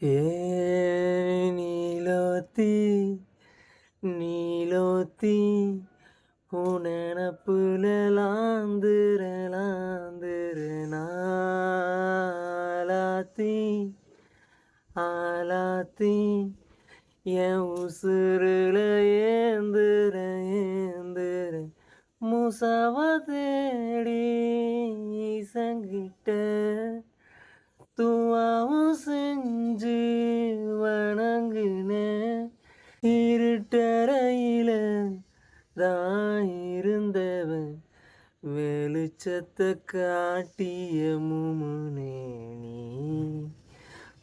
ஏ நீலோத்தி நீலோத்தி உன் நினப்புல நாளாத்தி ஆலாத்தி என் உசுருல ஏந்துற முசாவ தேடி சங்கிட்ட துவாவும் செஞ்சு வணங்குனேன். இருட்டறையில தான் இருந்தவன் வெளிச்சத்தை காட்டிய முமுனே நீ.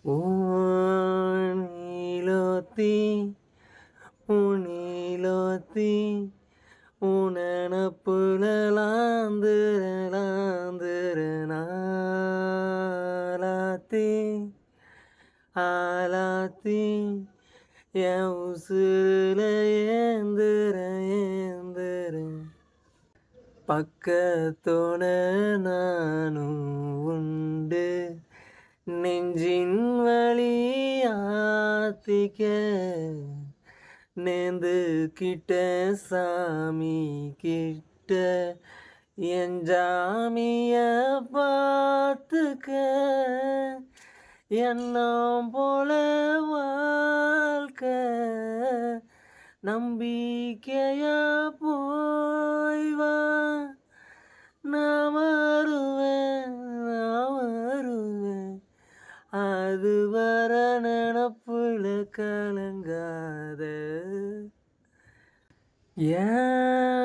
ஓ நீலோத்தி நீலோத்தி உன் நினப்புல லாந்துற நாளாத்தி ஆலாத்தி என் உசுருல ஏந்துற பக்கத்தோட நானும் உண்டு நெஞ்சின் வழி ஆத்திக்க நேந்து கிட்ட சாமி கிட்ட என் ஜாமிய பார்த்துக்க எண்ணம் போல வாழ்க்கை நம்பிக்கையா போய் வா நான் வருவேன் அது வர நினப்புல கலங்காத ஏன்